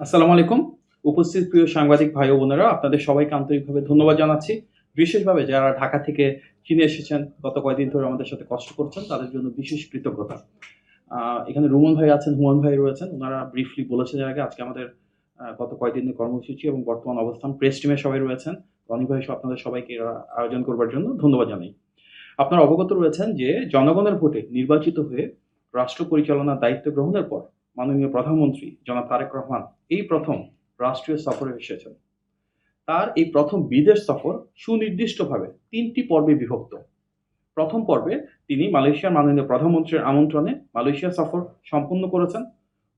আসসালামু আলাইকুম। উপস্থিত প্রিয় সাংবাদিক ভাই ও বোনেরা, আপনাদের সবাইকে আন্তরিকভাবে ধন্যবাদ জানাচ্ছি। বিশেষভাবে যারা ঢাকা থেকে চীনে এসেছেন, গত কয়েকদিন ধরে আমাদের সাথে কষ্ট করছেন, তাদের জন্য বিশেষ কৃতজ্ঞতা। এখানে রুমন ভাই আছেন, হুমান ভাই রয়েছেন। উনারা ব্রিফলি বলেছেন এর আগে আজকে আমাদের গত কয়েকদিনের কর্মসূচি এবং বর্তমান অবস্থান প্রেস টিমের সবাই রয়েছেন। রনি ভাই সহ আপনাদের সবাইকে আয়োজন করবার জন্য ধন্যবাদ জানাই। আপনারা অবগত রয়েছেন যে জনগণের ভোটে নির্বাচিত হয়ে রাষ্ট্র পরিচালনার দায়িত্ব গ্রহণের পর মাননীয় প্রধানমন্ত্রী জনাব তারেক রহমান এই প্রথম রাষ্ট্রীয় সফরে এসেছেন। তার এই প্রথম বিদেশ সফর সুনির্দিষ্টভাবে ৩টি পর্বে বিভক্ত। প্রথম পর্বে তিনি মালয়েশিয়ার মাননীয় প্রধানমন্ত্রীর আমন্ত্রণে মালয়েশিয়া সফর সম্পন্ন করেছেন।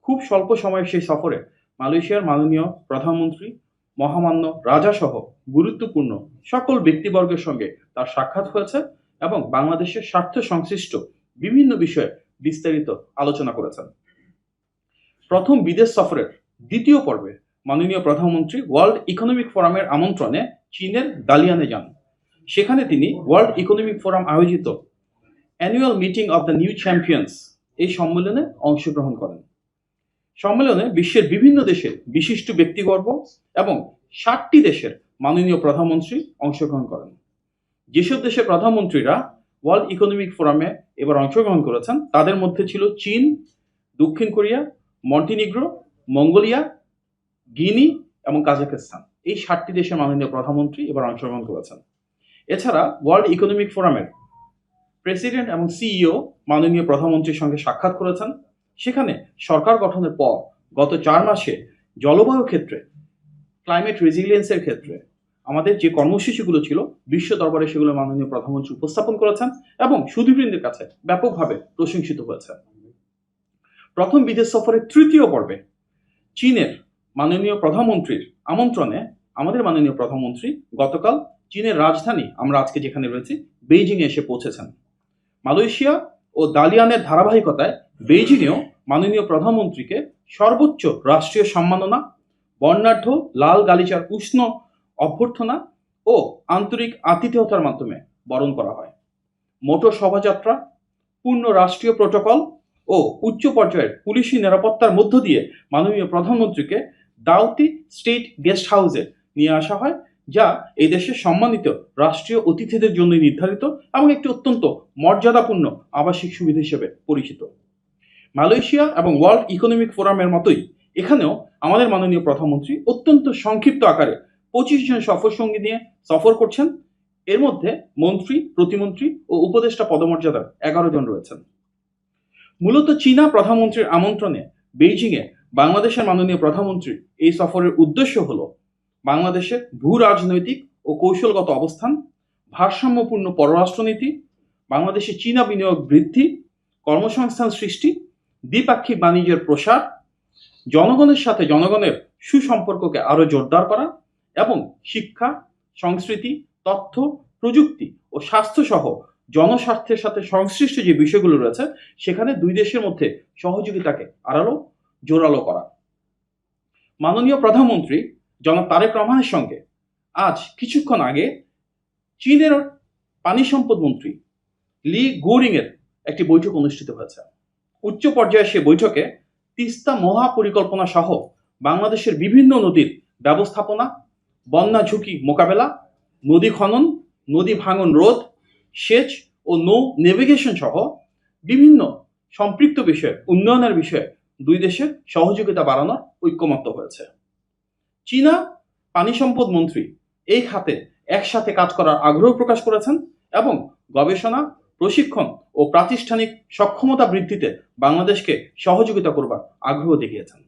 খুব স্বল্প সময়ের সেই সফরে মালয়েশিয়ার মাননীয় প্রধানমন্ত্রী, মহামান্য রাজাসহ গুরুত্বপূর্ণ সকল ব্যক্তিবর্গের সঙ্গে তার সাক্ষাৎ হয়েছে এবং বাংলাদেশের স্বার্থ সংশ্লিষ্ট বিভিন্ন বিষয়ে বিস্তারিত আলোচনা করেছেন। প্রথম বিদেশ সফরের দ্বিতীয় পর্বে মাননীয় প্রধানমন্ত্রী ওয়ার্ল্ড ইকোনমিক ফোরামের আমন্ত্রণে চীনের দালিয়ানে যান। সেখানে তিনি ওয়ার্ল্ড ইকোনমিক ফোরাম আয়োজিত annual meeting of the new champions এই সম্মেলনে অংশগ্রহণ করেন। সম্মেলনে বিশ্বের বিভিন্ন দেশের বিশিষ্ট ব্যক্তিবর্গ এবং 60টি দেশের মাননীয় প্রধানমন্ত্রী অংশগ্রহণ করেন। যেসব দেশের প্রধানমন্ত্রীরা ওয়ার্ল্ড ইকোনমিক ফোরামে এবার অংশগ্রহণ করেছেন তাদের মধ্যে ছিল চীন, দক্ষিণ কোরিয়া, মন্টিনিগ্রো, মঙ্গোলিয়া, গিনি এবং কাজাখস্তান। এই 60টি দেশের মাননীয় প্রধানমন্ত্রী এবার অংশগ্রহণ করেছেন। এছাড়া ওয়ার্ল্ড ইকোনমিক ফোরামের প্রেসিডেন্ট এবং সিইও মাননীয় প্রধানমন্ত্রীর সঙ্গে সাক্ষাৎ করেছেন। সেখানে সরকার গঠনের পর গত 4 মাসে জলবায়ু ক্ষেত্রে, ক্লাইমেট রেজিলিয়েন্সের ক্ষেত্রে আমাদের যে কর্মসূচিগুলো ছিল বিশ্ব দরবারে সেগুলো মাননীয় প্রধানমন্ত্রী উপস্থাপন করেছেন এবং সুধীবৃন্দের কাছে ব্যাপকভাবে প্রশংসিত হয়েছে। প্রথম বিদেশ সফরের তৃতীয় পর্বে চীনের মাননীয় প্রধানমন্ত্রীর আমন্ত্রণে আমাদের মাননীয় প্রধানমন্ত্রী গতকাল চীনের রাজধানী, আমরা আজকে যেখানে রয়েছি, বেইজিংয়ে এসে পৌঁছেছেন। মালয়েশিয়া ও দালিয়ানের ধারাবাহিকতায় বেইজিংয়েও মাননীয় প্রধানমন্ত্রীকে সর্বোচ্চ রাষ্ট্রীয় সম্মাননা, বর্ণাঢ্য লাল গালিচার উষ্ণ অভ্যর্থনা ও আন্তরিক আতিথেয়তার মাধ্যমে বরণ করা হয়। মোটর শোভাযাত্রা, পূর্ণ রাষ্ট্রীয় প্রোটোকল ও উচ্চ পর্যায়ের পুলিশি নিরাপত্তার মধ্য দিয়ে মাননীয় প্রধানমন্ত্রীকে দাউতি স্টেট গেস্ট হাউসে নিয়ে আসা হয়, যা এই দেশের সম্মানিত রাষ্ট্রীয় অতিথিদের জন্য নির্ধারিত এবং একটি অত্যন্ত মর্যাদাপূর্ণ আবাসিক সুবিধা হিসেবে পরিচিত। মালয়েশিয়া এবং ওয়ার্ল্ড ইকোনমিক ফোরামের মতোই এখানেও আমাদের মাননীয় প্রধানমন্ত্রী অত্যন্ত সংক্ষিপ্ত আকারে 25 জন সফর সঙ্গী নিয়ে সফর করছেন। এর মধ্যে মন্ত্রী, প্রতিমন্ত্রী ও উপদেষ্টা পদমর্যাদার 11 জন রয়েছেন। মূলত চীনা প্রধানমন্ত্রীর আমন্ত্রণে বেইজিংয়ে বাংলাদেশের মাননীয় প্রধানমন্ত্রীর এই সফরের উদ্দেশ্য হল বাংলাদেশের ভূ রাজনৈতিক ও কৌশলগত অবস্থান, ভারসাম্যপূর্ণ পররাষ্ট্রনীতি, বাংলাদেশে চীনা বিনিয়োগ বৃদ্ধি, কর্মসংস্থান সৃষ্টি, দ্বিপাক্ষিক বাণিজ্যের প্রসার, জনগণের সাথে জনগণের সুসম্পর্ককে আরও জোরদার করা এবং শিক্ষা, সংস্কৃতি, তথ্য, প্রযুক্তি ও স্বাস্থ্য সহ জনস্বার্থের সাথে সংশ্লিষ্ট যে বিষয়গুলো রয়েছে সেখানে দুই দেশের মধ্যে সহযোগিতাকে আরও জোরালো করা। মাননীয় প্রধানমন্ত্রী জনাব তারেক রহমানের সঙ্গে আজ কিছুক্ষণ আগে চীনের পানি সম্পদ মন্ত্রী লি গুরিং এর একটি বৈঠক অনুষ্ঠিত হয়েছে। উচ্চ পর্যায়ের সে বৈঠকে তিস্তা মহাপরিকল্পনা সহ বাংলাদেশের বিভিন্ন নদীর ব্যবস্থাপনা, বন্যা ঝুঁকি মোকাবেলা, নদী খনন, নদী ভাঙন রোধ, সেচ ও নৌ নেভিগেশন সহ বিভিন্ন সম্পৃক্ত বিষয়ে উন্নয়নের বিষয়ে দুই দেশের সহযোগিতা বাড়ানোর ঐক্যমত্য হয়েছে। চীনা পানি সম্পদ মন্ত্রী এই খাতে একসাথে কাজ করার আগ্রহ প্রকাশ করেছেন এবং গবেষণা, প্রশিক্ষণ ও প্রাতিষ্ঠানিক সক্ষমতা বৃদ্ধিতে বাংলাদেশকে সহযোগিতা করবার আগ্রহ দেখিয়েছেন।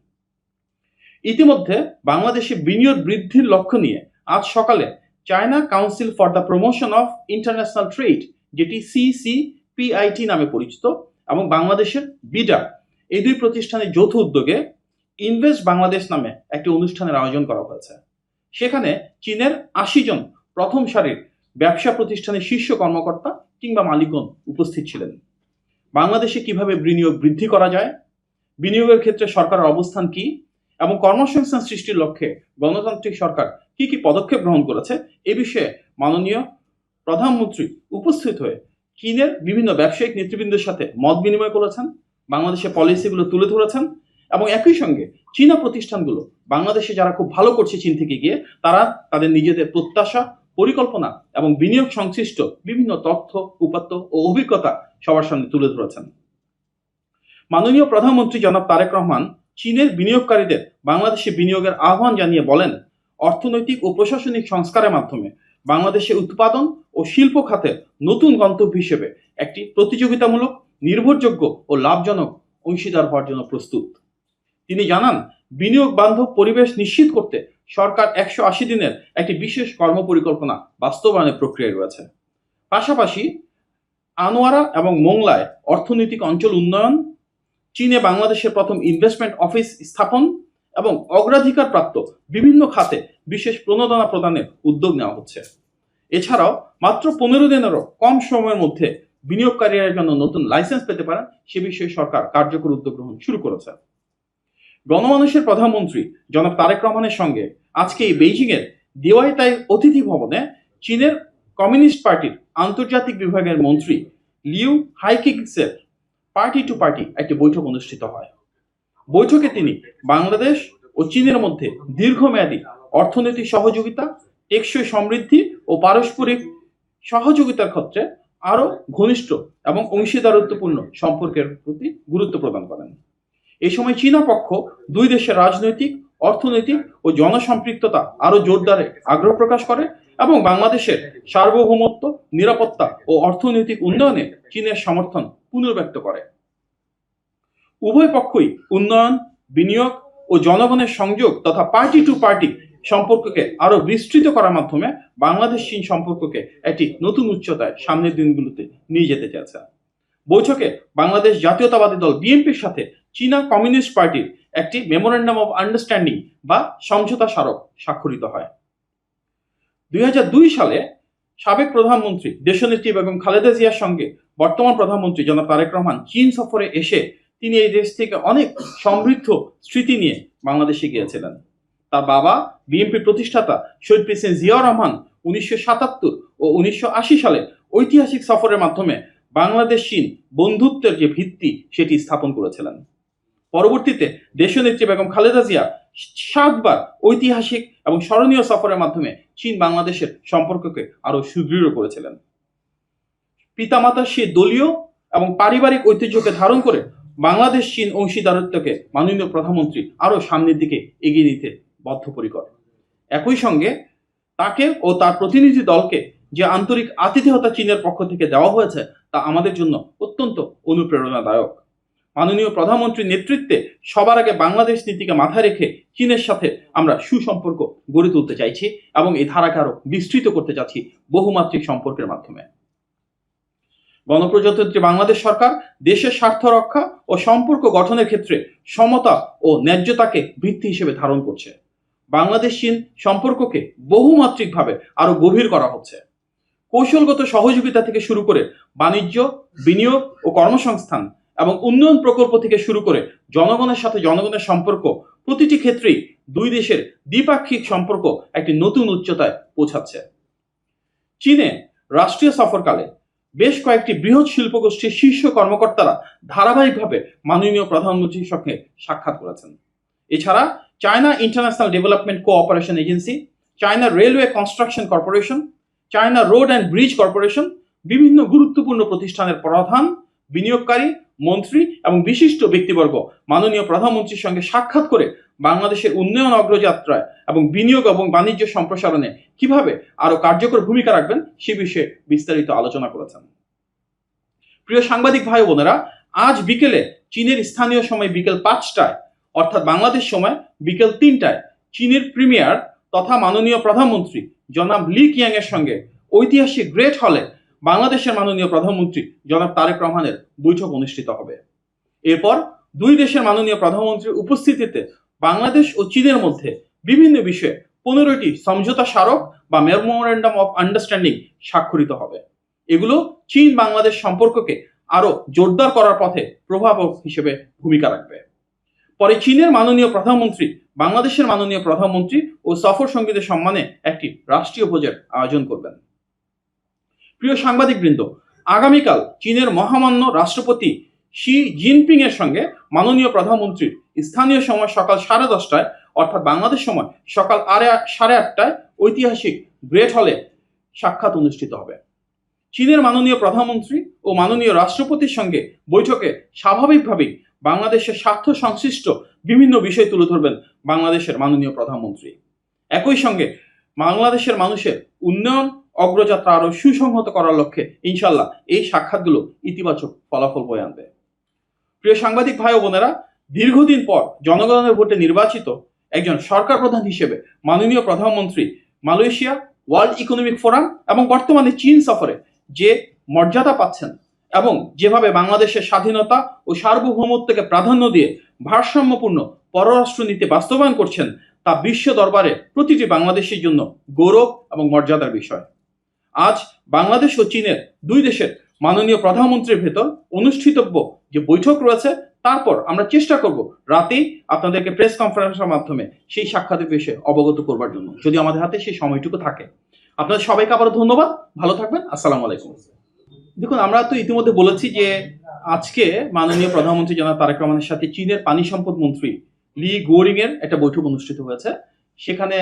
ইতিমধ্যে বাংলাদেশে বিনিয়োগ বৃদ্ধির লক্ষ্য নিয়ে আজ সকালে China council for the promotion of international trade, যেটি CCPIT নামে পরিচিত, এবং বাংলাদেশের বিডা, এই দুই প্রতিষ্ঠানের যৌথ উদ্যোগে ইনভেস্ট বাংলাদেশ নামে একটি অনুষ্ঠানের আয়োজন করা হয়েছে। সেখানে চীনের 80 জন প্রথম সারির ব্যবসা প্রতিষ্ঠানের শীর্ষ কর্মকর্তা কিংবা মালিকগণ উপস্থিত ছিলেন। বাংলাদেশে কিভাবে বিনিয়োগ বৃদ্ধি করা যায়, বিনিয়োগের ক্ষেত্রে সরকারের অবস্থান কি এবং কর্মসংস্থান সৃষ্টির লক্ষ্যে গণতান্ত্রিক সরকার কি কি পদক্ষেপ গ্রহণ করেছে এ বিষয়ে মাননীয় প্রধানমন্ত্রী উপস্থিত হয়ে চীনের বিভিন্ন ব্যবসায়িক নেতৃবৃন্দের সাথে মত বিনিময় করেছেন, বাংলাদেশের পলিসিগুলো তুলে ধরেছেন এবং একই সঙ্গে চীনা প্রতিষ্ঠানগুলো বাংলাদেশে যারা খুব ভালো করছে চীন থেকে গিয়ে, তারা তাদের নিজেদের প্রত্যাশা, পরিকল্পনা এবং বিনিয়োগ সংশ্লিষ্ট বিভিন্ন তথ্য, উপাত্ত ও অভিজ্ঞতা সবার সামনে তুলে ধরেছেন। মাননীয় প্রধানমন্ত্রী জনাব তারেক রহমান চীনের বিনিয়োগকারীদের বাংলাদেশে বিনিয়োগের আহ্বান জানিয়ে বলেন, অর্থনৈতিক ও প্রশাসনিক সংস্কারের মাধ্যমে বাংলাদেশে উৎপাদন ও শিল্প খাতের নতুন গন্তব্য হিসেবে একটি প্রতিযোগিতামূলক, নির্ভরযোগ্য ও লাভজনক অংশীদার হওয়ার জন্য প্রস্তুত। তিনি জানান, বিনিয়োগ বান্ধব পরিবেশ নিশ্চিত করতে সরকার 180 দিনের একটি বিশেষ কর্মপরিকল্পনা বাস্তবায়নের প্রক্রিয়ায় রয়েছে। পাশাপাশি আনোয়ারা এবং মোংলায় অর্থনৈতিক অঞ্চল উন্নয়ন, চীনে বাংলাদেশের প্রথম ইনভেস্টমেন্ট অফিস স্থাপন এবং অগ্রাধিকারপ্রাপ্ত বিভিন্ন খাতে বিশেষ প্রণোদনা প্রদানের উদ্যোগ নেওয়া হচ্ছে। এছাড়াও মাত্র 15 দিনেরও কম সময়ের মধ্যে বিনিয়োগকারীরা যেন নতুন লাইসেন্স পেতে পারেন সে বিষয়ে সরকার কার্যকর উদ্যোগ গ্রহণ শুরু করেছে। গণমানুষের প্রধানমন্ত্রী জনাব তারেক রহমানের সঙ্গে আজকে এই বেইজিংয়ের দিওয়াইতাই অতিথি ভবনে চীনের কমিউনিস্ট পার্টির আন্তর্জাতিক বিভাগের মন্ত্রী লিউ হাইকিংসের পার্টি টু পার্টি একটি বৈঠক অনুষ্ঠিত হয়। বৈঠকে তিনি বাংলাদেশ ও চীনের মধ্যে দীর্ঘমেয়াদী অর্থনৈতিক সহযোগিতা, টেকসই সমৃদ্ধি ও পারস্পরিক সহযোগিতার ক্ষেত্রে আরও ঘনিষ্ঠ এবং অংশীদারত্বপূর্ণ সম্পর্কের প্রতি গুরুত্ব প্রদান করেন। এই সময় চীনা পক্ষ দুই দেশের রাজনৈতিক, অর্থনৈতিক ও জনসম্পৃক্ততা আরও জোরদারে আগ্রহ প্রকাশ করে এবং বাংলাদেশের সার্বভৌমত্ব, নিরাপত্তা ও অর্থনৈতিক উন্নয়নে চীনের সমর্থন পুনর্ব্যক্ত করে। উভয় পক্ষই উন্নয়ন, বিনিয়োগ ও জনগণের সংযোগ তথা পার্টি টু পার্টি সম্পর্ককে আরো বিস্তৃত করার মাধ্যমে বাংলাদেশ চীন সম্পর্ককে একটি নতুন উচ্চতায় সামনের দিনগুলোতে নিয়ে যেতে চাইছে। বৈঠকে বাংলাদেশ জাতীয়তাবাদী দল বিএনপির সাথে চীনা কমিউনিস্ট পার্টির একটি মেমোরেন্ডাম অফ আন্ডারস্ট্যান্ডিং বা সমঝোতা স্মারক স্বাক্ষরিত হয়। 2002 সালে সাবেক প্রধানমন্ত্রী দেশনেত্রী বেগম খালেদা জিয়ার সঙ্গে বর্তমান প্রধানমন্ত্রী জনাব তারেক রহমান চীন সফরে এসে তিনি এই দেশ থেকে অনেক সমৃদ্ধ স্মৃতি নিয়ে বাংলাদেশে গিয়েছিলেন। তার বাবা বিএনপির প্রতিষ্ঠাতা শহীদ প্রেসিডেন্ট জিয়াউর রহমান 1977 ও 1980 সালে ঐতিহাসিক সফরের মাধ্যমে বাংলাদেশ চীন বন্ধুত্বের যে ভিত্তি সেটি স্থাপন করেছিলেন। পরবর্তীতে দেশনেত্রী বেগম খালেদা জিয়া 7 বার ঐতিহাসিক এবং স্মরণীয় সফরের মাধ্যমে চীন বাংলাদেশের সম্পর্ককে আরো সুদৃঢ় করেছিলেন। পিতামাতার সেই দলীয় এবং পারিবারিক ঐতিহ্যকে ধারণ করে বাংলাদেশ চীন অংশীদারত্বকে মাননীয় প্রধানমন্ত্রী আরো সামনের দিকে এগিয়ে নিতে বদ্ধপরিকর। একই সঙ্গে তাকে ও তার প্রতিনিধি দলকে যে আন্তরিক আতিথেয়তা চীনের পক্ষ থেকে দেওয়া হয়েছে তা আমাদের জন্য অত্যন্ত অনুপ্রেরণাদায়ক। মাননীয় প্রধানমন্ত্রীর নেতৃত্বে সবার আগে বাংলাদেশ নীতিকে মাথায় রেখে চীনের সাথে আমরা সুসম্পর্ক গড়ে তুলতে চাইছি এবং এই ধারাকে আরো বিস্তৃত করতে চাচ্ছি বহুমাত্রিক সম্পর্কের মাধ্যমে। গণপ্রজাতন্ত্রী বাংলাদেশ সরকার দেশের স্বার্থ রক্ষা ও সম্পর্ক গঠনের ক্ষেত্রে সমতা ও ন্যায্যতাকে ভিত্তি হিসেবে ধারণ করছে। বাংলাদেশ চীন সম্পর্ককে বহুমাত্রিকভাবে আরো গভীর করা হচ্ছে। কৌশলগত সহযোগিতা থেকে শুরু করে বাণিজ্য, বিনিয়োগ ও কর্মসংস্থান এবং উন্নয়ন প্রকল্প থেকে শুরু করে জনগণের সাথে জনগণের সম্পর্ক, প্রতিটি ক্ষেত্রেই দুই দেশের দ্বিপাক্ষিক সম্পর্ক একটি নতুন উচ্চতায় পৌঁছাচ্ছে। চীনে রাষ্ট্রীয় সফরকালে বেশ কয়েকটি বৃহৎ শিল্পগোষ্ঠীর শীর্ষ কর্মকর্তারা ধারাবাহিকভাবে মাননীয় প্রধানমন্ত্রীর সঙ্গে সাক্ষাৎ করেছেন। এছাড়া China international development cooperation agency, China railway construction corporation, China road and bridge corporation, বিভিন্ন গুরুত্বপূর্ণ প্রতিষ্ঠানের প্রধান, বিনিয়োগকারী, মন্ত্রী এবং বিশিষ্ট ব্যক্তিবর্গ মাননীয় প্রধানমন্ত্রীর সঙ্গে সাক্ষাৎ করে বাংলাদেশের উন্নয়ন অগ্রযাত্রায় এবং বিনিয়োগ এবং বাণিজ্য সম্প্রসারণে কিভাবে আরো কার্যকর ভূমিকা রাখবেন সে বিষয়ে বিস্তারিত আলোচনা করেছেন। প্রিয় সাংবাদিক ভাই বোনেরা, আজ বিকেলে চীনের স্থানীয় সময় বিকেল 5টায় অর্থাৎ বাংলাদেশ সময় বিকেল 3টায় চীনের প্রিমিয়ার তথা মাননীয় প্রধানমন্ত্রী জনাব লি কিয়াং এর সঙ্গে ঐতিহাসিক গ্রেট হলে বাংলাদেশের মাননীয় প্রধানমন্ত্রী জনাব তারেক রহমানের বৈঠক অনুষ্ঠিত হবে। এরপর দুই দেশের মাননীয় প্রধানমন্ত্রীর উপস্থিতিতে বাংলাদেশ ও চীনের মধ্যে বিভিন্ন বিষয়ে 15টি সমঝোতা স্মারক বা মেমোরেন্ডাম অফ আন্ডারস্ট্যান্ডিং স্বাক্ষরিত হবে। এগুলো চীন বাংলাদেশ সম্পর্ককে আরো জোরদার করার পথে প্রভাবক হিসেবে ভূমিকা রাখবে। পরে চীনের মাননীয় প্রধানমন্ত্রী বাংলাদেশের মাননীয় প্রধানমন্ত্রী ও সফর সঙ্গীদের সম্মানে একটি রাষ্ট্রীয় ভোজের আয়োজন করবেন। প্রিয় সাংবাদিকবৃন্দ, আগামীকাল চীনের মহামান্য রাষ্ট্রপতি শি জিনপিং এর সঙ্গে মাননীয় প্রধানমন্ত্রীর স্থানীয় সময় সকাল 10:30টায় অর্থাৎ বাংলাদেশ সময় সকাল 8:30টায় ঐতিহাসিক গ্রেট হলে সাক্ষাৎ অনুষ্ঠিত হবে। চীনের মাননীয় প্রধানমন্ত্রী ও মাননীয় রাষ্ট্রপতির সঙ্গে বৈঠকে স্বাভাবিকভাবেই বাংলাদেশের স্বার্থ সংশ্লিষ্ট বিভিন্ন বিষয় তুলে ধরবেন বাংলাদেশের মাননীয় প্রধানমন্ত্রী। একই সঙ্গে বাংলাদেশের মানুষের উন্নয়ন অগ্রযাত্রা আরো সুসংহত করার লক্ষ্যে ইনশাল্লাহ এই সাক্ষাৎগুলো ইতিবাচক ফলাফল বয়ে আনবে। প্রিয় সাংবাদিক ভাই ও বোনেরা, দীর্ঘদিন পর জনগণের ভোটে নির্বাচিত একজন সরকার প্রধান হিসেবে মাননীয় প্রধানমন্ত্রী মালয়েশিয়া, ওয়ার্ল্ড ইকোনমিক ফোরাম এবং বর্তমানে চীন সফরে যে মর্যাদা পাচ্ছেন এবং যেভাবে বাংলাদেশের স্বাধীনতা ও সার্বভৌমত্বকে প্রাধান্য দিয়ে ভারসাম্যপূর্ণ পররাষ্ট্রনীতি বাস্তবায়ন করছেন, তা বিশ্ব দরবারে প্রতিটি বাংলাদেশের জন্য গৌরব এবং মর্যাদার বিষয়। আজ বাংলাদেশ ও চীনের দুই দেশের মাননীয় প্রধানমন্ত্রীর ভেতর অনুষ্ঠিতব্য যে বৈঠক রয়েছে, তারপর আমরা চেষ্টা করব রাতেই আপনাদেরকে প্রেস কনফারেন্সের মাধ্যমে সেই সাক্ষাতের বিষয়ে অবগত করবার জন্য, যদি আমাদের হাতে সেই সময়টুকু থাকে। আপনাদের সবাইকে আবারও ধন্যবাদ, ভালো থাকবেন, আসসালামু আলাইকুম। দেখুন, আমরা তো ইতিমধ্যে বলেছি যে আজকে মাননীয় প্রধানমন্ত্রী জনাব তারেক রহমানের সাথে চীনের পানি সম্পদ মন্ত্রী লি গুওরিং এর একটা বৈঠক অনুষ্ঠিত হয়েছে। সেখানে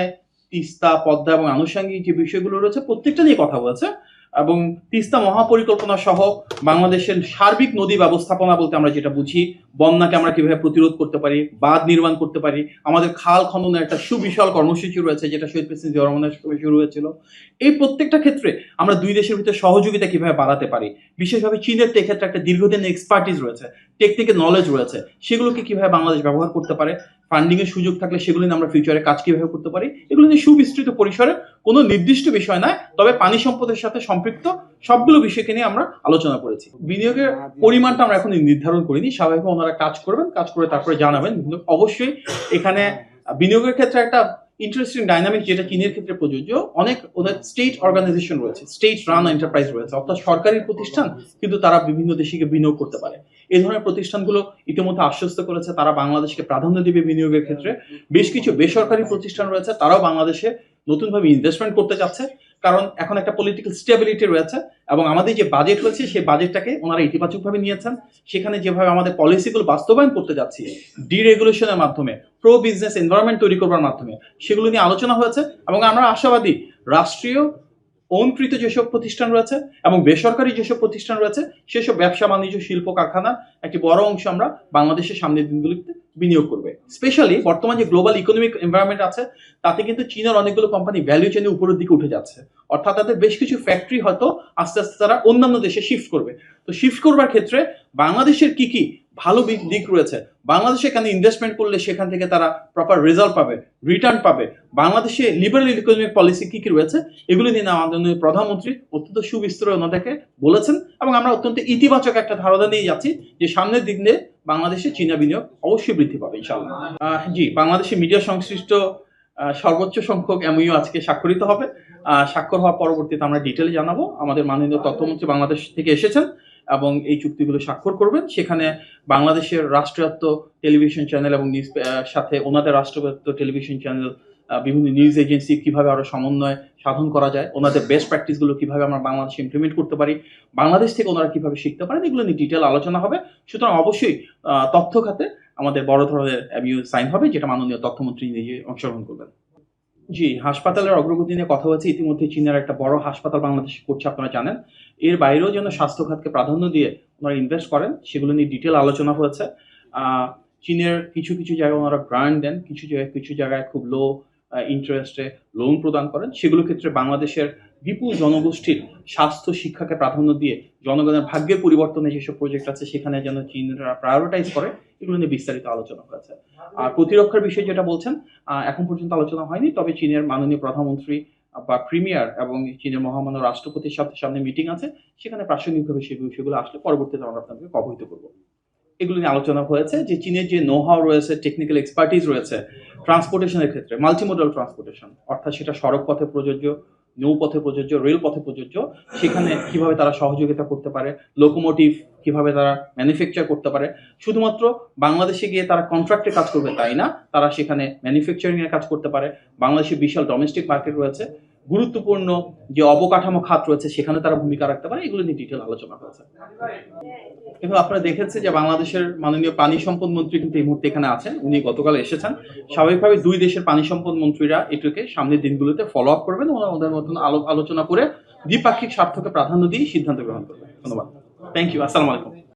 তিস্তা, পদ্মা এবং আনুষঙ্গিক যে বিষয়গুলো রয়েছে প্রত্যেকটা নিয়ে কথা বলেছে এবং তিস্তা মহাপরিকল্পনা সহ বাংলাদেশের সার্বিক নদী ব্যবস্থাপনা বলতে আমরা যেটা বুঝি, বন্যাকে আমরা কিভাবে প্রতিরোধ করতে পারি, বাঁধ নির্মাণ করতে পারি, আমাদের খাল খননের একটা সুবিশাল কর্মসূচি রয়েছে যেটা শহীদ প্রেসিডেন্ট জিয়া রহমানের সময় শুরু হয়েছিল। এই প্রত্যেকটা ক্ষেত্রে আমরা দুই দেশের ভিতরে সহযোগিতা কিভাবে বাড়াতে পারি, বিশেষভাবে চীনের তো এক্ষেত্রে একটা দীর্ঘদিনের এক্সপার্টিস রয়েছে, টেকনিক্যাল নলেজ রয়েছে, সেগুলোকে কিভাবে বাংলাদেশ ব্যবহার করতে পারে, ফান্ডিং এর সুযোগ থাকলে সেগুলো নিয়ে আমরা ফিউচারে কাজ কিভাবে করতে পারি, এগুলো নিয়ে সুবিস্তৃত পরিসরে কোনো নির্দিষ্ট বিষয় নয়, তবে পানি সম্পদের সাথে সম্পৃক্ত সবগুলো বিষয়কে নিয়ে আমরা আলোচনা করেছি। বিনিয়োগের পরিমাণটা আমরা এখন নির্ধারণ করিনি, স্বাভাবিকভাবে ওনারা কাজ করবেন, কাজ করে তারপরে জানাবেন। কিন্তু অবশ্যই এখানে বিনিয়োগের ক্ষেত্রে একটা ইন্টারেস্টিং ডাইনামিক যেটা চীনের ক্ষেত্রে প্রযোজ্য, অনেক ওদের স্টেট অর্গানাইজেশন রয়েছে, স্টেট রান এন্টারপ্রাইজ রয়েছে, অর্থাৎ সরকারি প্রতিষ্ঠান কিন্তু তারা বিভিন্ন দেশে বিনিয়োগ করতে পারে। এই ধরনের প্রতিষ্ঠানগুলো ইতিমধ্যে আশ্বস্ত করেছে তারা বাংলাদেশকে প্রাধান্য দেবে বিনিয়োগের ক্ষেত্রে। বেশ কিছু বেসরকারি প্রতিষ্ঠান রয়েছে, তারাও বাংলাদেশে নতুনভাবে ইনভেস্টমেন্ট করতে যাচ্ছে, কারণ এখন একটা পলিটিক্যাল স্টেবিলিটি রয়েছে এবং আমাদের যে বাজেট রয়েছে সেই বাজেটটাকে ওনারা ইতিবাচকভাবে নিয়েছেন। সেখানে যেভাবে আমাদের পলিসিগুলো বাস্তবায়ন করতে যাচ্ছি ডিরেগুলেশনের মাধ্যমে, প্রো বিজনেস এনভায়রনমেন্ট তৈরি করবার মাধ্যমে, সেগুলো নিয়ে আলোচনা হয়েছে এবং আমরা আশাবাদী রাষ্ট্রীয় ওনকৃত যেসব প্রতিষ্ঠান রয়েছে এবং বেসরকারি যেসব প্রতিষ্ঠান রয়েছে সেসব ব্যবসা বাণিজ্য শিল্প কারখানার একটি বড় অংশ আমরা বাংলাদেশের সামনের দিনগুলিতে বিনিয়োগ করবে। স্পেশালি বর্তমান যে গ্লোবাল ইকোনমিক এনভায়রনমেন্ট আছে তাতে কিন্তু চীনের অনেকগুলো কোম্পানি ভ্যালু চেনে উপরের দিকে উঠে যাচ্ছে, অর্থাৎ তাদের বেশ কিছু ফ্যাক্টরি হয়তো আস্তে আস্তে তারা অন্যান্য দেশে শিফট করবে। তো শিফট করবার ক্ষেত্রে বাংলাদেশের কি কি ভালো দিক রয়েছে, বাংলাদেশে এখানে ইনভেস্টমেন্ট করলে সেখান থেকে তারা প্রপার রেজাল্ট পাবে, রিটার্ন পাবে, বাংলাদেশে লিবারেল ইকোনমিক পলিসি কি কি রয়েছে, এগুলো নিয়ে আমাদের প্রধানমন্ত্রী অত্যন্ত সুবিস্তরে ওনাদেরকে বলেছেন এবং আমরা অত্যন্ত ইতিবাচক একটা ধারণা নিয়ে যাচ্ছি যে সামনের দিনে বাংলাদেশে চীনা বিনিয়োগ অবশ্যই বৃদ্ধি পাবে ইনশাআল্লাহ। জি, বাংলাদেশে মিডিয়া সংশ্লিষ্ট সর্বোচ্চ সংখ্যক এমইউ আজকে স্বাক্ষরিত হবে। স্বাক্ষর হওয়ার পরবর্তীতে আমরা ডিটেলে জানাবো। আমাদের মাননীয় তথ্যমন্ত্রী বাংলাদেশ থেকে এসেছেন এবং এই চুক্তিগুলো স্বাক্ষর করবেন। সেখানে বাংলাদেশের রাষ্ট্রায়ত্ত টেলিভিশন চ্যানেল এবং নিউজ সাথে ওনাদের রাষ্ট্রায়ত্ত টেলিভিশন চ্যানেল, বিভিন্ন নিউজ এজেন্সি কিভাবে আরো সমন্বয় সাধন করা যায়, ওনাদের বেস্ট প্র্যাকটিসগুলো কিভাবে আমরা বাংলাদেশে ইমপ্লিমেন্ট করতে পারি, বাংলাদেশ থেকে ওনারা কিভাবে শিখতে পারেন, এগুলো নিয়ে ডিটেল আলোচনা হবে। সুতরাং অবশ্যই তথ্য খাতে আমাদের বড় ধরনের এমইউ সাইন হবে, যেটা মাননীয় তথ্যমন্ত্রী নিজে অংশগ্রহণ করবেন। জি, হাসপাতালের অগ্রগতি নিয়ে কথা হচ্ছে। ইতিমধ্যে চীনের একটা বড় হাসপাতাল বাংলাদেশে করছে, আপনারা জানেন। এর বাইরেও যেন স্বাস্থ্য খাতকে প্রাধান্য দিয়ে ওনারা ইনভেস্ট করেন, সেগুলো নিয়ে ডিটেল আলোচনা হয়েছে। চীনের কিছু কিছু জায়গায় ওনারা গ্রান্ট দেন, কিছু জায়গায় খুব লো ইন্টারেস্টে লোন প্রদান করেন। সেগুলো ক্ষেত্রে বাংলাদেশের বিপুল জনগোষ্ঠীর স্বাস্থ্য শিক্ষাকে প্রাধান্য দিয়ে জনগণের ভাগ্যের পরিবর্তনে যেসব প্রজেক্ট আছে সেখানে যেন চীনরা প্রায়োরিটাইজ করে, এগুলো নিয়ে বিস্তারিত আলোচনা হয়েছে। আর প্রতিরক্ষার বিষয়ে যেটা বলছেন, এখন পর্যন্ত আলোচনা হয়নি, তবে চীনের মাননীয় প্রধানমন্ত্রী বা প্রিমিয়ার এবং চীনের মহামান্য রাষ্ট্রপতির সামনে মিটিং আছে, সেখানে প্রাসঙ্গিকভাবে সেই বিষয়গুলো আসলে পরবর্তীতে আমরা আপনাদেরকে অবহিত করবো। এগুলো নিয়ে আলোচনা হয়েছে যে চীনের যে নো হাউ রয়েছে, টেকনিক্যাল এক্সপার্টিস রয়েছে ট্রান্সপোর্টেশনের ক্ষেত্রে, মাল্টিমোডাল ট্রান্সপোর্টেশন, অর্থাৎ সেটা সড়ক পথে প্রযোজ্য, নৌপথে প্রযোজ্য, রেল পথে প্রযোজ্য, সেখানে কিভাবে তারা সহযোগিতা করতে পারে, লোকোমোটিভ কিভাবে তারা ম্যানুফ্যাকচার করতে পারে। শুধুমাত্র বাংলাদেশে গিয়ে তারা কন্ট্রাক্টে কাজ করবে তাই না, তারা সেখানে ম্যানুফ্যাকচারিং এর কাজ করতে পারে। বাংলাদেশে বিশাল ডোমেস্টিক মার্কেট রয়েছে, গুরুত্বপূর্ণ যে অবকাঠামো খাত রয়েছে সেখানে তারা ভূমিকা রাখতে পারে, এগুলো নিয়ে ডিটেল আলোচনা হয়েছে। কিন্তু আপনারা দেখেছেন যে বাংলাদেশের মাননীয় পানি সম্পদ মন্ত্রী কিন্তু এই মুহূর্তে এখানে আছেন, উনি গতকাল এসেছেন। স্বাভাবিকভাবে দুই দেশের পানি সম্পদ মন্ত্রীরা এটাকে সামনের দিনগুলোতে ফলো আপ করবেন, ওদের মতন আলোচনা করে দ্বিপাক্ষিক স্বার্থকে প্রাধান্য দিয়ে সিদ্ধান্ত গ্রহণ করবেন। ধন্যবাদ। Thank you. আসসালামু আলাইকুম।